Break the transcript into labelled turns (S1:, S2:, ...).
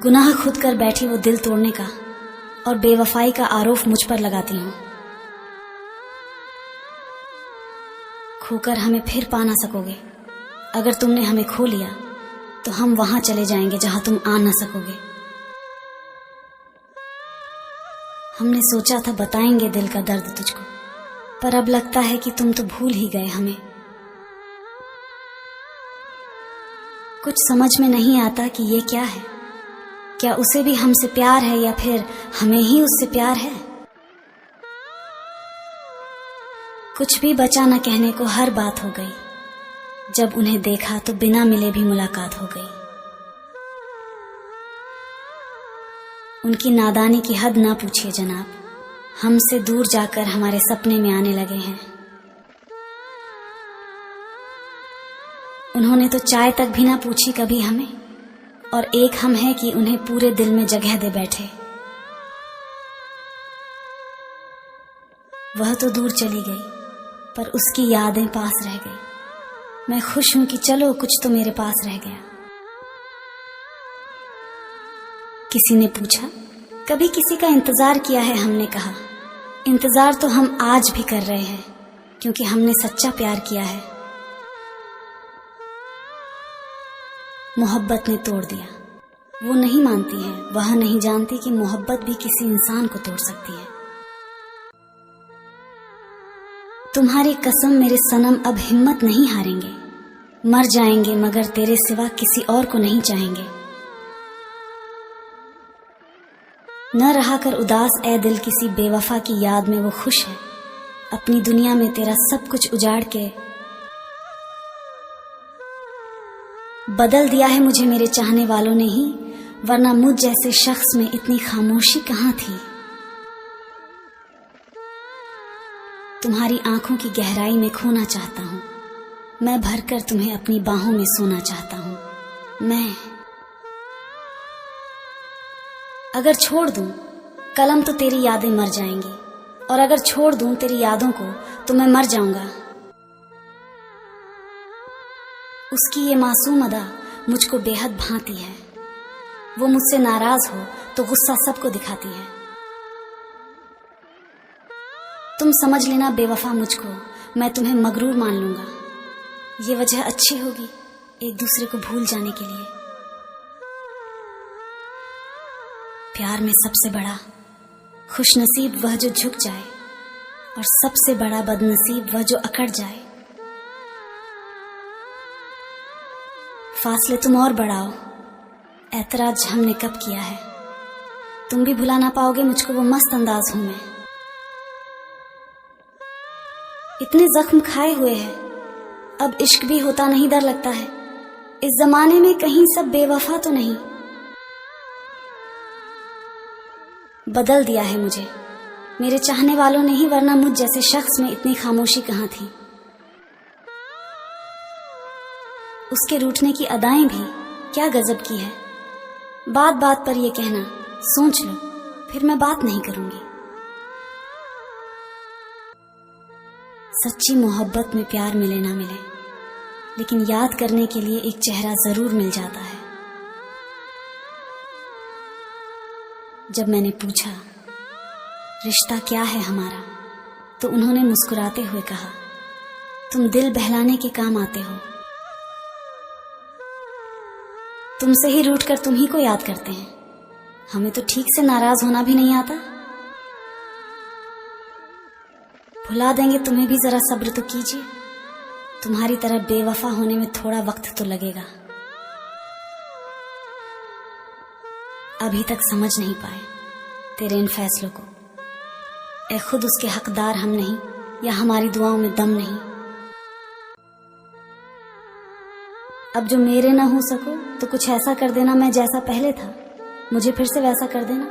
S1: गुनाह खुद कर बैठी वो दिल तोड़ने का और बेवफाई का आरोप मुझ पर लगाती हूँ। खोकर हमें फिर पा ना सकोगे। अगर तुमने हमें खो लिया तो हम वहां चले जाएंगे जहां तुम आ ना सकोगे। हमने सोचा था बताएंगे दिल का दर्द तुझको, पर अब लगता है कि तुम तो भूल ही गए हमें। कुछ समझ में नहीं आता कि ये क्या है। क्या उसे भी हमसे प्यार है या फिर हमें ही उससे प्यार है। कुछ भी बचा न कहने को, हर बात हो गई। जब उन्हें देखा तो बिना मिले भी मुलाकात हो गई। उनकी नादानी की हद ना पूछिए जनाब, हमसे दूर जाकर हमारे सपने में आने लगे हैं। उन्होंने तो चाय तक भी ना पूछी कभी हमें, और एक हम हैं कि उन्हें पूरे दिल में जगह दे बैठे। वह तो दूर चली गई पर उसकी यादें पास रह गई। मैं खुश हूं कि चलो कुछ तो मेरे पास रह गया। किसी ने पूछा कभी किसी का इंतजार किया है। हमने कहा इंतजार तो हम आज भी कर रहे हैं, क्योंकि हमने सच्चा प्यार किया है। मोहब्बत ने तोड़ दिया। वो नहीं मानती है, वह नहीं जानती कि मोहब्बत भी किसी इंसान को तोड़ सकती है। तुम्हारी कसम मेरे सनम, अब हिम्मत नहीं हारेंगे। मर जाएंगे मगर तेरे सिवा किसी और को नहीं चाहेंगे। न रहा कर उदास ए दिल, किसी बेवफा की याद में वो खुश है। अपनी दुनिया में तेरा सब कुछ उजाड़ के बदल दिया है मुझे मेरे चाहने वालों ने ही, वरना मुझ जैसे शख्स में इतनी खामोशी कहाँ थी। तुम्हारी आंखों की गहराई में खोना चाहता हूँ मैं, भरकर तुम्हें अपनी बाहों में सोना चाहता हूँ मैं। अगर छोड़ दूं कलम तो तेरी यादें मर जाएंगी, और अगर छोड़ दूं तेरी यादों को तो मैं मर जाऊंगा। उसकी ये मासूम अदा मुझको बेहद भाती है। वो मुझसे नाराज हो तो गुस्सा सबको दिखाती है। तुम समझ लेना बेवफा मुझको, मैं तुम्हें मगरूर मान लूंगा। ये वजह अच्छी होगी एक दूसरे को भूल जाने के लिए। प्यार में सबसे बड़ा खुशनसीब वह जो झुक जाए, और सबसे बड़ा बदनसीब वह जो अकड़ जाए। फासले तुम और बढ़ाओ, ऐतराज हमने कब किया है। तुम भी भुला ना पाओगे मुझको, वो मस्त अंदाज हूं मैं। इतने जख्म खाए हुए हैं, अब इश्क भी होता नहीं डर लगता है। इस जमाने में कहीं सब बेवफा तो नहीं। बदल दिया है मुझे मेरे चाहने वालों ने ही, वरना मुझ जैसे शख्स में इतनी खामोशी कहाँ थी। उसके रूठने की अदाएं भी क्या गजब की है। बात बात पर ये कहना सोच लो, फिर मैं बात नहीं करूंगी। सच्ची मोहब्बत में प्यार मिले ना मिले, लेकिन याद करने के लिए एक चेहरा जरूर मिल जाता है। जब मैंने पूछा रिश्ता क्या है हमारा, तो उन्होंने मुस्कुराते हुए कहा तुम दिल बहलाने के काम आते हो। तुमसे ही रूठ कर तुम ही को याद करते हैं। हमें तो ठीक से नाराज होना भी नहीं आता। भुला देंगे तुम्हें भी, जरा सब्र तो कीजिए। तुम्हारी तरह बेवफा होने में थोड़ा वक्त तो लगेगा। अभी तक समझ नहीं पाए तेरे इन फैसलों को। ए खुद उसके हकदार हम नहीं, या हमारी दुआओं में दम नहीं। अब जो मेरे ना हो सको तो कुछ ऐसा कर देना, मैं जैसा पहले था मुझे फिर से वैसा कर देना।